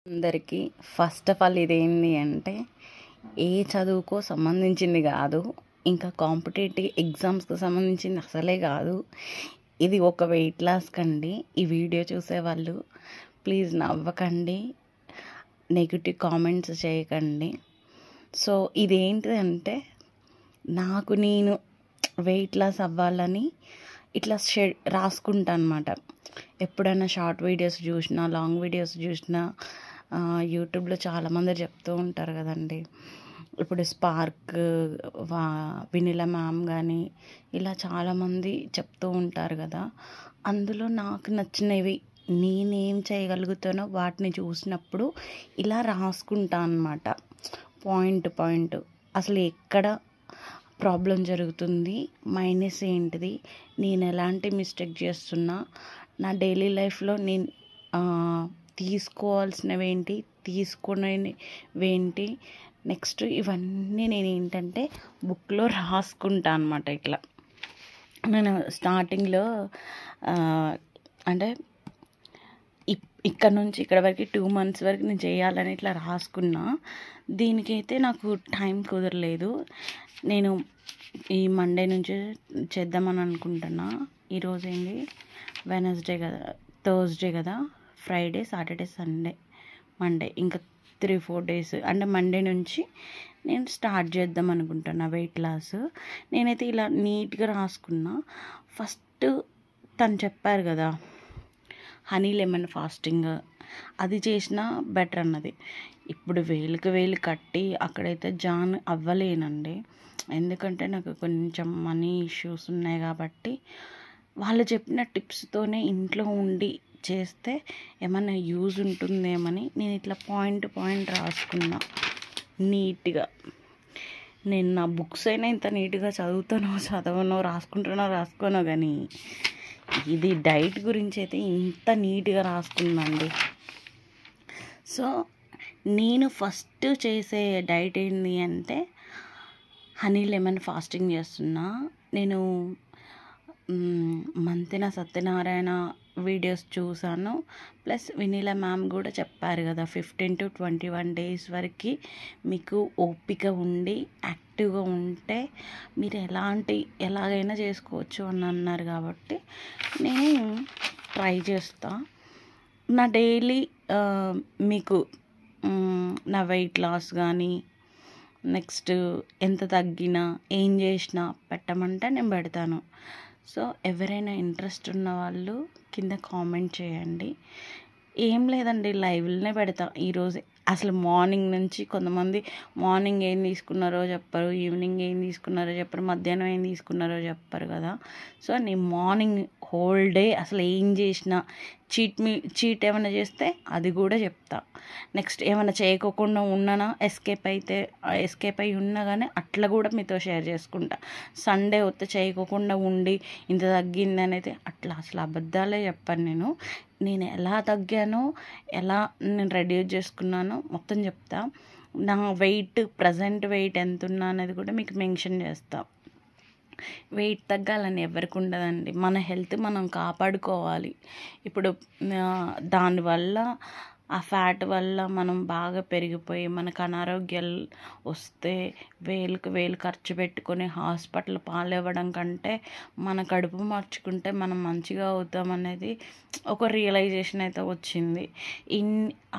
అందరికీ first of all ఇదేంటి అంటే ఏ చదువుకో సంబంధించింది కాదు, ఇంకా కాంపిటేటివ్ ఎగ్జామ్స్కి సంబంధించింది అసలే కాదు. ఇది ఒక వెయిట్ లాస్ కండి. ఈ వీడియో చూసేవాళ్ళు ప్లీజ్ నవ్వకండి, నెగిటివ్ కామెంట్స్ చేయకండి. సో ఇదేంటిదంటే నాకు నేను వెయిట్ లాస్ అవ్వాలని ఇట్లా రాసుకుంటా అనమాట. ఎప్పుడైనా షార్ట్ వీడియోస్ చూసినా, లాంగ్ వీడియోస్ చూసినా, యూట్యూబ్లో చాలామంది చెప్తూ ఉంటారు కదండి. ఇప్పుడు స్పార్క్ వినిలా మ్యామ్ కానీ ఇలా చాలామంది చెప్తూ ఉంటారు కదా. అందులో నాకు నచ్చినవి నేనేం చేయగలుగుతానో వాటిని చూసినప్పుడు ఇలా రాసుకుంటా అన్నమాట. పాయింట్ అసలు ఎక్కడ ప్రాబ్లం జరుగుతుంది, మైనస్ ఏంటిది, నేను ఎలాంటి మిస్టేక్ చేస్తున్నా, నా డైలీ లైఫ్లో నేను తీసుకోవాల్సినవి ఏంటి, తీసుకునేవేంటి, నెక్స్ట్ ఇవన్నీ నేను ఏంటంటే బుక్లో రాసుకుంటా అనమాట. ఇట్లా నేను స్టార్టింగ్లో అంటే ఇక్కడ నుంచి ఇక్కడ వరకు 2 months వరకు నేను చేయాలని ఇట్లా రాసుకున్నా. దీనికైతే నాకు టైం కుదరలేదు. నేను ఈ మండే నుంచి చేద్దామని అనుకుంటున్నా. ఈరోజు ఏంటి, వెనస్డే కదా, థర్స్డే కదా, ఫ్రైడే, సాటర్డే, సండే, మండే, ఇంకా 3-4 days అంటే మండే నుంచి నేను స్టార్ట్ చేద్దాం అనుకుంటున్నా వెయిట్ లాస్. నేనైతే ఇలా నీట్గా రాసుకున్నా. ఫస్ట్ తను చెప్పారు కదా హనీ లెమన్ ఫాస్టింగ్, అది చేసినా బెటర్ అన్నది. ఇప్పుడు వేలు కట్టి అక్కడైతే జాయిన్ అవ్వలేనండి, ఎందుకంటే నాకు కొంచెం మనీ ఇష్యూస్ ఉన్నాయి కాబట్టి. వాళ్ళు చెప్పిన టిప్స్తోనే ఇంట్లో ఉండి చేస్తే ఏమైనా యూజ్ ఉంటుందేమని నేను ఇట్లా పాయింట్ రాసుకున్నా నీట్గా. నేను నా బుక్స్ అయినా ఇంత నీట్గా చదవనో రాసుకోనో కానీ ఇది డైట్ గురించి అయితే ఇంత నీట్గా రాసుకుందండి. సో నేను ఫస్ట్ చేసే డైట్ ఏంటి అంటే హనీ లెమన్ ఫాస్టింగ్ చేస్తున్నా. నేను మంతెన సత్యనారాయణ వీడియోస్ చూసాను, ప్లస్ వినీలా మ్యామ్ కూడా చెప్పారు కదా 15 to 21 days వరకు మీకు ఓపిక ఉండి యాక్టివ్గా ఉంటే మీరు ఎలాగైనా చేసుకోవచ్చు అని అన్నారు. కాబట్టి నేను ట్రై చేస్తా. నా డైలీ మీకు నా వెయిట్ లాస్ కానీ, నెక్స్ట్ ఎంత తగ్గినా ఏం చేసినా పెట్టమంటే నేను పెడతాను. సో ఎవరైనా ఇంట్రెస్ట్ ఉన్న వాళ్ళు కింద కామెంట్ చేయండి. ఏం లేదండి, లైవ్లోనే పెడతా. ఈరోజు అసలు మార్నింగ్ నుంచి కొంతమంది మార్నింగ్ ఏం తీసుకున్నారో చెప్పరు, ఈవినింగ్ ఏం తీసుకున్నారో చెప్పరు, మధ్యాహ్నం ఏం తీసుకున్నారో చెప్పరు కదా. సో నేను మార్నింగ్ హోల్ డే అసలు ఏం చేసినా, చీట్ ఏమైనా చేస్తే అది కూడా చెప్తా. నెక్స్ట్ ఏమైనా చేయకోకుండా ఉన్నానా, ఎస్కేప్ అయి ఉన్నా కానీ అట్లా కూడా మీతో షేర్ చేసుకుంటా. సండే వస్తే చేయకోకుండా ఉండి ఇంత తగ్గిందని అయితే అట్లా అసలు అబద్ధాలే చెప్పాను. నేను ఎలా తగ్గానో, ఎలా నేను రెడ్యూస్ చేసుకున్నానో మొత్తం చెప్తా. నా ప్రజెంట్ వెయిట్ ఎంత ఉన్నా అనేది కూడా మీకు మెన్షన్ చేస్తా. వెయిట్ తగ్గాలని ఎవరికి ఉండదండి, మన హెల్త్ మనం కాపాడుకోవాలి. ఇప్పుడు దానివల్ల ఆ ఫ్యాట్ వల్ల మనం బాగా పెరిగిపోయి మనకు అనారోగ్యాలు వస్తే వేలు ఖర్చు పెట్టుకొని హాస్పిటల్ పాలవ్వడం కంటే మన కడుపు మార్చుకుంటే మనం మంచిగా అవుతాం అనేది ఒక రియలైజేషన్ అయితే వచ్చింది.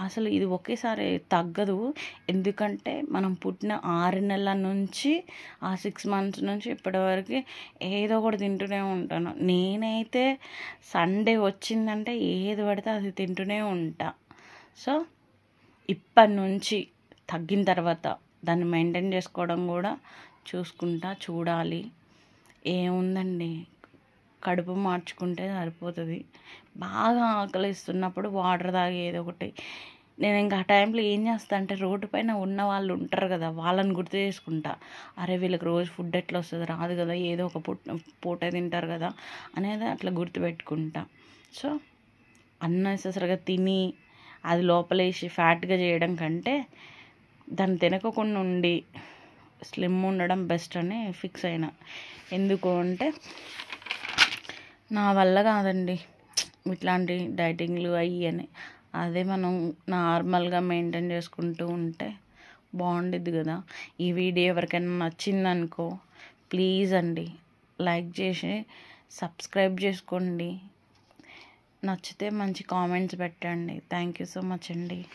అసలు ఇది ఒకేసారి తగ్గదు, ఎందుకంటే మనం పుట్టిన 6 నెలల నుంచి ఆ 6 months నుంచి ఇప్పటివరకు ఏదో ఒకటి తింటూనే ఉంటాను. నేనైతే సండే వచ్చిందంటే ఏది పడితే అది తింటూనే ఉంటా. సో ఇప్పటి నుంచి తగ్గిన తర్వాత దాన్ని మెయింటైన్ చేసుకోవడం కూడా చూడాలి. ఏముందండి, కడుపు మార్చుకుంటే సరిపోతుంది. బాగా ఆకలిస్తున్నప్పుడు వాటర్ తాగి ఏదో ఒకటి. నేను ఇంకా ఆ టైంలో ఏం చేస్తా అంటే రోడ్డు పైన ఉన్న వాళ్ళు ఉంటారు కదా, వాళ్ళని గుర్తు చేసుకుంటా. అరే వీళ్ళకి రోజు ఫుడ్ ఎట్లా వస్తుంది, రాదు కదా, ఏదో ఒక పూట తింటారు కదా అనేది అట్లా గుర్తుపెట్టుకుంటా. సో అన్నెసెసరీగా తిని అది లోపలేసి ఫ్యాట్గా చేయడం కంటే దాన్ని తినకుండా ఉండి స్లిమ్ ఉండడం బెస్ట్ అని ఫిక్స్ అయినా. ఎందుకు అంటే నా వల్ల కాదండి ఇట్లాంటి డైటింగ్లు అయ్యి అని. అదే మనం నార్మల్గా మెయింటైన్ చేసుకుంటూ ఉంటే బాగుండిద్ది కదా. ఈ వీడియో ఎవరికైనా నచ్చిందనుకో ప్లీజ్ అండి లైక్ చేసి సబ్స్క్రైబ్ చేసుకోండి. నచ్చితే మంచి కామెంట్స్ పెట్టండి. థ్యాంక్ యూ సో మచ్ అండి.